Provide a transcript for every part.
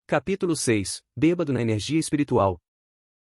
Capítulo 6. Bêbado na energia espiritual.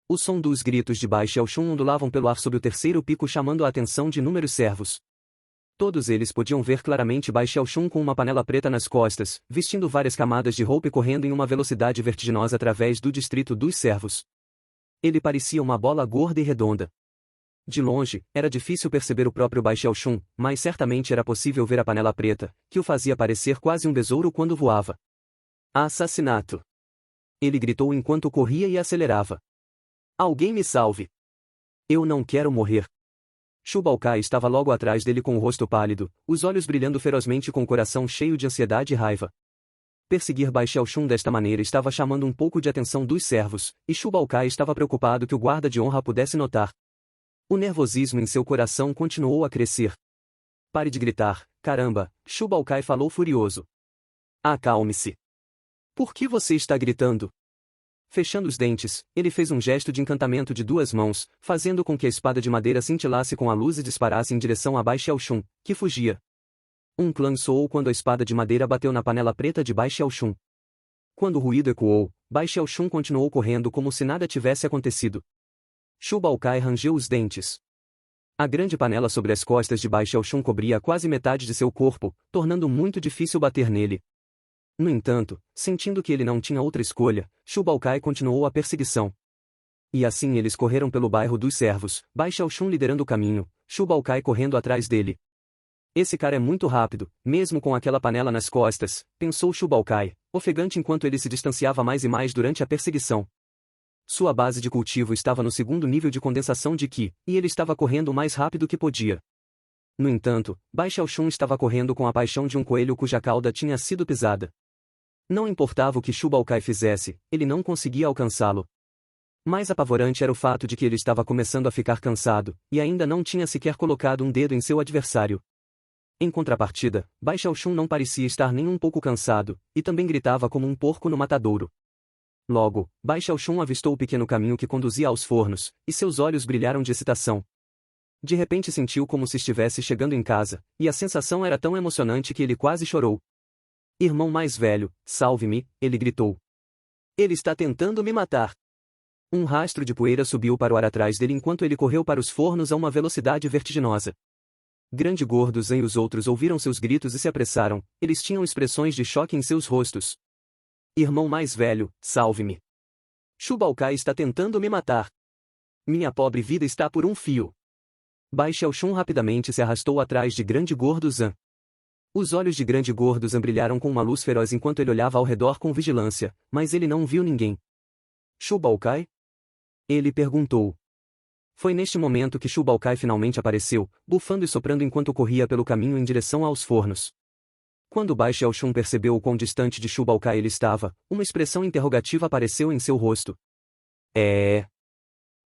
O som dos gritos de Baixel Shun ondulavam pelo ar sob o terceiro pico, chamando a atenção de inúmeros servos. Todos eles podiam ver claramente Baixel Shun com uma panela preta nas costas, vestindo várias camadas de roupa e correndo em uma velocidade vertiginosa através do distrito dos servos. Ele parecia uma bola gorda e redonda. De longe, era difícil perceber o próprio Baixel Shun, mas certamente era possível ver a panela preta, que o fazia parecer quase um besouro quando voava. Assassinato! Ele gritou enquanto corria e acelerava. Alguém me salve! Eu não quero morrer! Shubalkai estava logo atrás dele com o rosto pálido, os olhos brilhando ferozmente com o coração cheio de ansiedade e raiva. Perseguir Baixel Shun desta maneira estava chamando um pouco de atenção dos servos, e Shubalkai estava preocupado que o guarda de honra pudesse notar. O nervosismo em seu coração continuou a crescer. Pare de gritar, caramba, Shubalkai falou furioso. Acalme-se. Por que você está gritando? Fechando os dentes, ele fez um gesto de encantamento de duas mãos, fazendo com que a espada de madeira cintilasse com a luz e disparasse em direção a Baixel Shun, que fugia. Um clã soou quando a espada de madeira bateu na panela preta de Baixel Shun. Quando o ruído ecoou, Baixel Shun continuou correndo como se nada tivesse acontecido. Shubalkai rangeu os dentes. A grande panela sobre as costas de Baixel Shun cobria quase metade de seu corpo, tornando muito difícil bater nele. No entanto, sentindo que ele não tinha outra escolha, Shubalkai continuou a perseguição. E assim eles correram pelo bairro dos servos, Baixel Shun liderando o caminho, Shubalkai correndo atrás dele. Esse cara é muito rápido, mesmo com aquela panela nas costas, pensou Shubalkai, ofegante enquanto ele se distanciava mais e mais durante a perseguição. Sua base de cultivo estava no segundo nível de condensação de Qi, e ele estava correndo o mais rápido que podia. No entanto, Baixel Shun estava correndo com a paixão de um coelho cuja cauda tinha sido pisada. Não importava o que Shubalkai fizesse, ele não conseguia alcançá-lo. Mais apavorante era o fato de que ele estava começando a ficar cansado, e ainda não tinha sequer colocado um dedo em seu adversário. Em contrapartida, Baixel Shun não parecia estar nem um pouco cansado, e também gritava como um porco no matadouro. Logo, Baixel Shun avistou o pequeno caminho que conduzia aos fornos, e seus olhos brilharam de excitação. De repente sentiu como se estivesse chegando em casa, e a sensação era tão emocionante que ele quase chorou. Irmão mais velho, salve-me, ele gritou. Ele está tentando me matar. Um rastro de poeira subiu para o ar atrás dele enquanto ele correu para os fornos a uma velocidade vertiginosa. Grande Gordo Zan e os outros ouviram seus gritos e se apressaram, eles tinham expressões de choque em seus rostos. Irmão mais velho, salve-me. Shubalkai está tentando me matar. Minha pobre vida está por um fio. Baixel Shun rapidamente se arrastou atrás de Grande Gordo Zan. Os olhos de Grande Gordo Zan brilharam com uma luz feroz enquanto ele olhava ao redor com vigilância, mas ele não viu ninguém. Shubalkai? Ele perguntou. Foi neste momento que Shubalkai finalmente apareceu, bufando e soprando enquanto corria pelo caminho em direção aos fornos. Quando Baixel Shun percebeu o quão distante de Shubalkai ele estava, uma expressão interrogativa apareceu em seu rosto.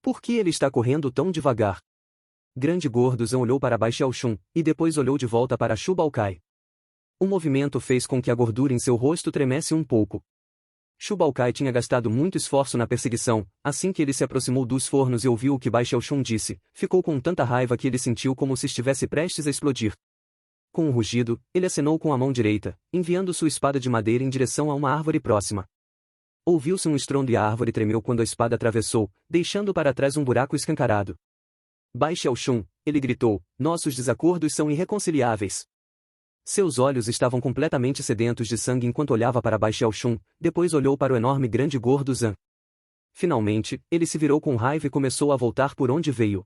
Por que ele está correndo tão devagar? Grande Gordo Zan olhou para Baixel Shun, e depois olhou de volta para Shubalkai. O movimento fez com que a gordura em seu rosto tremesse um pouco. Shubalkai tinha gastado muito esforço na perseguição, assim que ele se aproximou dos fornos e ouviu o que Baixel Shun disse, ficou com tanta raiva que ele sentiu como se estivesse prestes a explodir. Com um rugido, ele acenou com a mão direita, enviando sua espada de madeira em direção a uma árvore próxima. Ouviu-se um estrondo e a árvore tremeu quando a espada atravessou, deixando para trás um buraco escancarado. Baixel Shun, ele gritou, nossos desacordos são irreconciliáveis. Seus olhos estavam completamente sedentos de sangue enquanto olhava para Baixel Shun, depois olhou para o enorme Grande Gordo Zan. Finalmente, ele se virou com raiva e começou a voltar por onde veio.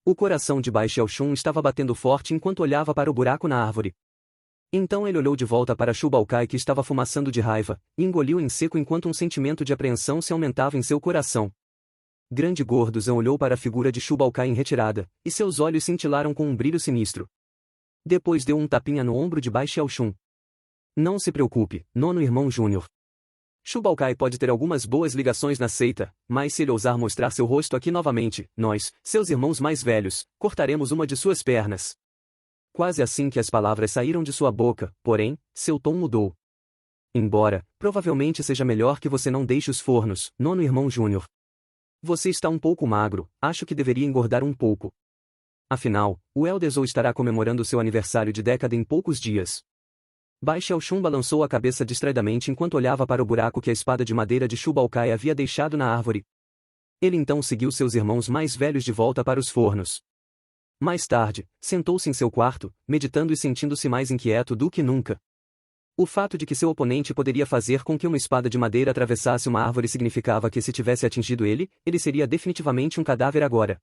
O coração de Baixel Shun estava batendo forte enquanto olhava para o buraco na árvore. Então ele olhou de volta para Shubalkai que estava fumaçando de raiva, e engoliu em seco enquanto um sentimento de apreensão se aumentava em seu coração. Grande Gordo Zan olhou para a figura de Shubalkai em retirada, e seus olhos cintilaram com um brilho sinistro. Depois deu um tapinha no ombro de Baixel Shun. Não se preocupe, nono irmão júnior. Shubalkai pode ter algumas boas ligações na seita, mas se ele ousar mostrar seu rosto aqui novamente, nós, seus irmãos mais velhos, cortaremos uma de suas pernas. Quase assim que as palavras saíram de sua boca, porém, seu tom mudou. Embora, provavelmente seja melhor que você não deixe os fornos, nono irmão júnior. Você está um pouco magro, acho que deveria engordar um pouco. Afinal, o Elder Zou estará comemorando seu aniversário de década em poucos dias. Bai Xiaoxun balançou a cabeça distraidamente enquanto olhava para o buraco que a espada de madeira de Shu Baokai havia deixado na árvore. Ele então seguiu seus irmãos mais velhos de volta para os fornos. Mais tarde, sentou-se em seu quarto, meditando e sentindo-se mais inquieto do que nunca. O fato de que seu oponente poderia fazer com que uma espada de madeira atravessasse uma árvore significava que se tivesse atingido ele, ele seria definitivamente um cadáver agora.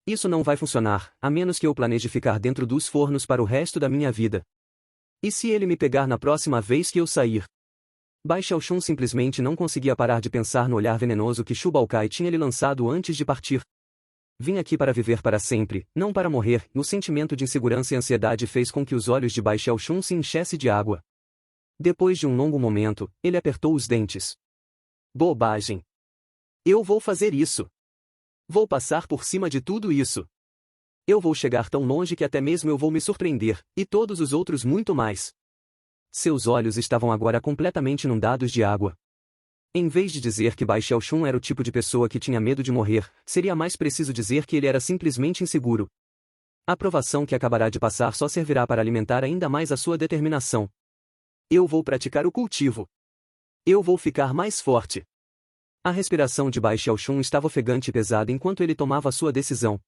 Isso não vai funcionar, a menos que eu planeje ficar dentro dos fornos para o resto da minha vida. E se ele me pegar na próxima vez que eu sair? Bai Xiaoxun simplesmente não conseguia parar de pensar no olhar venenoso que Shu Baokai tinha lhe lançado antes de partir. Vim aqui para viver para sempre, não para morrer, e o sentimento de insegurança e ansiedade fez com que os olhos de Bai Xiaoxun se enchessem de água. Depois de um longo momento, ele apertou os dentes. Bobagem! Eu vou fazer isso! Vou passar por cima de tudo isso! Eu vou chegar tão longe que até mesmo eu vou me surpreender, e todos os outros muito mais. Seus olhos estavam agora completamente inundados de água. Em vez de dizer que Bai Xiaoxun era o tipo de pessoa que tinha medo de morrer, seria mais preciso dizer que ele era simplesmente inseguro. A provação que acabará de passar só servirá para alimentar ainda mais a sua determinação. Eu vou praticar o cultivo. Eu vou ficar mais forte. A respiração de Bai Xiaoxun estava ofegante e pesada enquanto ele tomava sua decisão.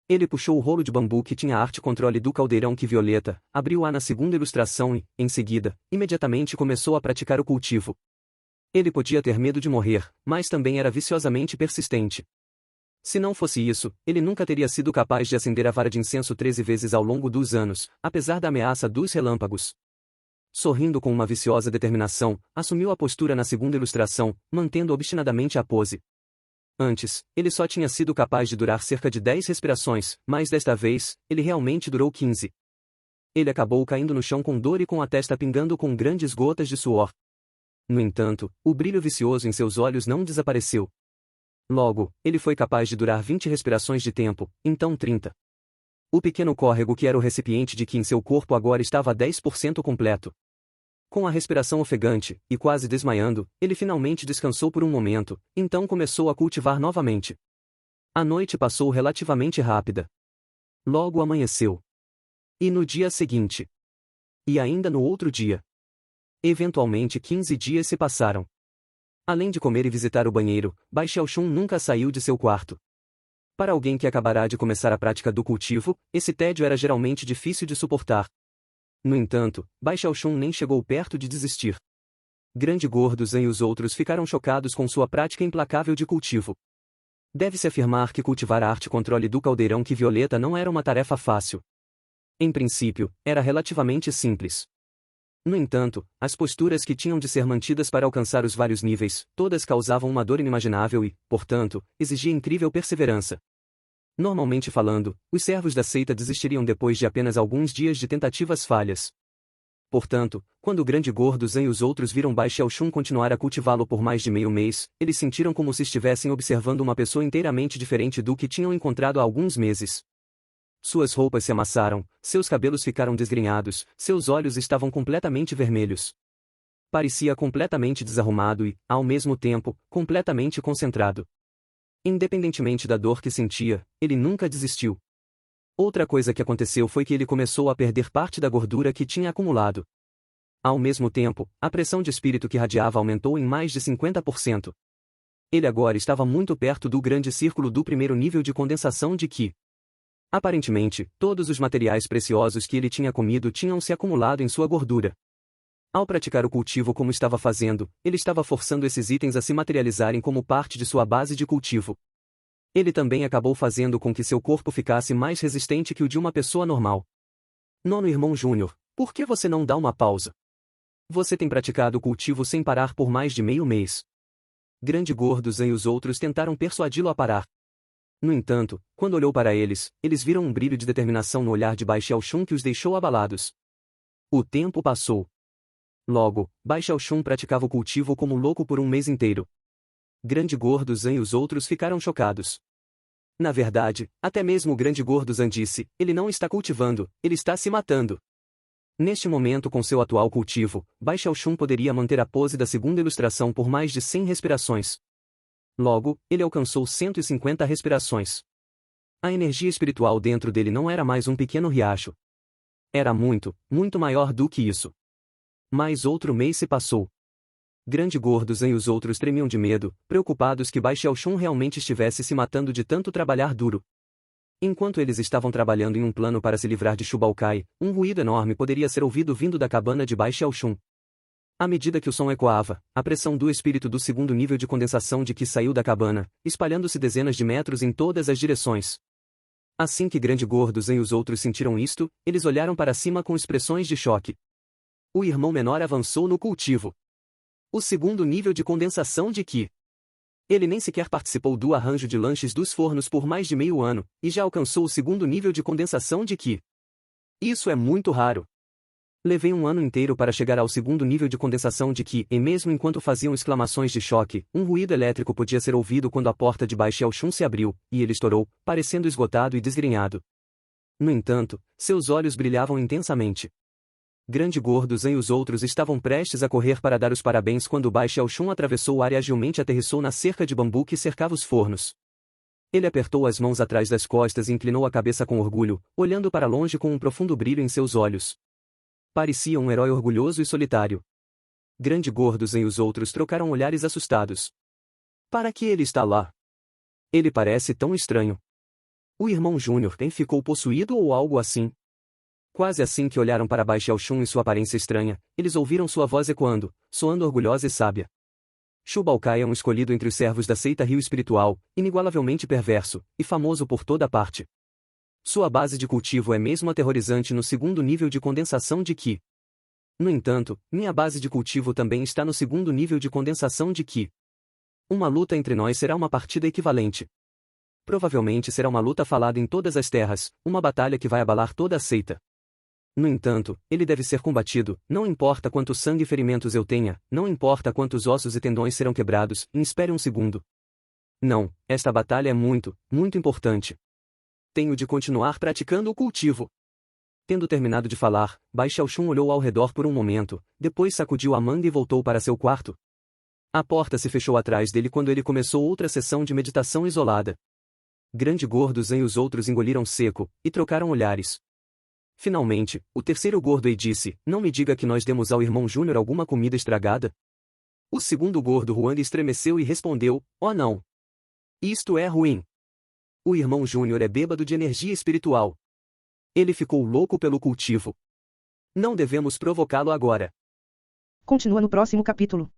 Ele puxou o rolo de bambu que tinha a arte controle do caldeirão que Violeta, abriu-a na segunda ilustração e, em seguida, imediatamente começou a praticar o cultivo. Ele podia ter medo de morrer, mas também era viciosamente persistente. Se não fosse isso, ele nunca teria sido capaz de acender a vara de incenso 13 vezes ao longo dos anos, apesar da ameaça dos relâmpagos. Sorrindo com uma viciosa determinação, assumiu a postura na segunda ilustração, mantendo obstinadamente a pose. Antes, ele só tinha sido capaz de durar cerca de 10 respirações, mas desta vez, ele realmente durou 15. Ele acabou caindo no chão com dor e com a testa pingando com grandes gotas de suor. No entanto, o brilho vicioso em seus olhos não desapareceu. Logo, ele foi capaz de durar 20 respirações de tempo, então 30. O pequeno córrego que era o recipiente de que em seu corpo agora estava 10% completo. Com a respiração ofegante, e quase desmaiando, ele finalmente descansou por um momento, então começou a cultivar novamente. A noite passou relativamente rápida. Logo amanheceu. E no dia seguinte. E ainda no outro dia. Eventualmente 15 dias se passaram. Além de comer e visitar o banheiro, Bai Xiaoxun nunca saiu de seu quarto. Para alguém que acabará de começar a prática do cultivo, esse tédio era geralmente difícil de suportar. No entanto, Bai Xiaoxun nem chegou perto de desistir. Grande Gordo Zan e os outros ficaram chocados com sua prática implacável de cultivo. Deve-se afirmar que cultivar a arte controle do caldeirão que Violeta não era uma tarefa fácil. Em princípio, era relativamente simples. No entanto, as posturas que tinham de ser mantidas para alcançar os vários níveis, todas causavam uma dor inimaginável e, portanto, exigia incrível perseverança. Normalmente falando, os servos da seita desistiriam depois de apenas alguns dias de tentativas falhas. Portanto, quando o Grande Gordo Zan e os outros viram Bai Xiaoxun continuar a cultivá-lo por mais de meio mês, eles sentiram como se estivessem observando uma pessoa inteiramente diferente do que tinham encontrado há alguns meses. Suas roupas se amassaram, seus cabelos ficaram desgrenhados, seus olhos estavam completamente vermelhos. Parecia completamente desarrumado e, ao mesmo tempo, completamente concentrado. Independentemente da dor que sentia, ele nunca desistiu. Outra coisa que aconteceu foi que ele começou a perder parte da gordura que tinha acumulado. Ao mesmo tempo, a pressão de espírito que radiava aumentou em mais de 50%. Ele agora estava muito perto do grande círculo do primeiro nível de condensação de Qi. Aparentemente, todos os materiais preciosos que ele tinha comido tinham se acumulado em sua gordura. Ao praticar o cultivo como estava fazendo, ele estava forçando esses itens a se materializarem como parte de sua base de cultivo. Ele também acabou fazendo com que seu corpo ficasse mais resistente que o de uma pessoa normal. Nono irmão Júnior, por que você não dá uma pausa? Você tem praticado o cultivo sem parar por mais de meio mês. Grande Gordo Zan e os outros tentaram persuadi-lo a parar. No entanto, quando olhou para eles, eles viram um brilho de determinação no olhar de Bai Xiaoxun que os deixou abalados. O tempo passou. Logo, Bai Xiaoxun praticava o cultivo como louco por um mês inteiro. Grande Gordo Zan e os outros ficaram chocados. Na verdade, até mesmo o Grande Gordo Zan disse, ele não está cultivando, ele está se matando. Neste momento com seu atual cultivo, Bai Xiaoxun poderia manter a pose da segunda ilustração por mais de 100 respirações. Logo, ele alcançou 150 respirações. A energia espiritual dentro dele não era mais um pequeno riacho. Era muito, muito maior do que isso. Mais outro mês se passou. Grande Gordo Zan e os outros tremiam de medo, preocupados que Bai Xiaoxun realmente estivesse se matando de tanto trabalhar duro. Enquanto eles estavam trabalhando em um plano para se livrar de Shubaokai, um ruído enorme poderia ser ouvido vindo da cabana de Bai Xiaoxun. À medida que o som ecoava, a pressão do espírito do segundo nível de condensação de Qi saiu da cabana, espalhando-se dezenas de metros em todas as direções. Assim que Grande Gordo Zan e os outros sentiram isto, eles olharam para cima com expressões de choque. O irmão menor avançou no cultivo. O segundo nível de condensação de Qi. Ele nem sequer participou do arranjo de lanches dos fornos por mais de meio ano, e já alcançou o segundo nível de condensação de Qi. Isso é muito raro. Levei um ano inteiro para chegar ao segundo nível de condensação de Qi, e mesmo enquanto faziam exclamações de choque, um ruído elétrico podia ser ouvido quando a porta de Bai Xiaoxun se abriu, e ele estourou, parecendo esgotado e desgrenhado. No entanto, seus olhos brilhavam intensamente. Grande Gordo Zan e os outros estavam prestes a correr para dar os parabéns quando Bai Xiaoxun atravessou o ar e agilmente aterrissou na cerca de bambu que cercava os fornos. Ele apertou as mãos atrás das costas e inclinou a cabeça com orgulho, olhando para longe com um profundo brilho em seus olhos. Parecia um herói orgulhoso e solitário. Grande Gordo Zan e os outros trocaram olhares assustados. Para que ele está lá? Ele parece tão estranho. O irmão Júnior ficou possuído ou algo assim? Quase assim que olharam para Bai Xiaoxun e sua aparência estranha, eles ouviram sua voz ecoando, soando orgulhosa e sábia. Shubaokai é um escolhido entre os servos da seita Rio Espiritual, inigualavelmente perverso, e famoso por toda parte. Sua base de cultivo é mesmo aterrorizante no segundo nível de condensação de Qi. No entanto, minha base de cultivo também está no segundo nível de condensação de Qi. Uma luta entre nós será uma partida equivalente. Provavelmente será uma luta falada em todas as terras, uma batalha que vai abalar toda a seita. No entanto, ele deve ser combatido, não importa quanto sangue e ferimentos eu tenha, não importa quantos ossos e tendões serão quebrados, espere um segundo. Não, esta batalha é muito, muito importante. Tenho de continuar praticando o cultivo. Tendo terminado de falar, Bai Xiaoxun olhou ao redor por um momento, depois sacudiu a manga e voltou para seu quarto. A porta se fechou atrás dele quando ele começou outra sessão de meditação isolada. Grande Gordo Zan e os outros engoliram seco, e trocaram olhares. Finalmente, o terceiro gordo Ei disse, não me diga que nós demos ao irmão Júnior alguma comida estragada. O segundo gordo Juan estremeceu e respondeu, oh não. Isto é ruim. O irmão Júnior é bêbado de energia espiritual. Ele ficou louco pelo cultivo. Não devemos provocá-lo agora. Continua no próximo capítulo.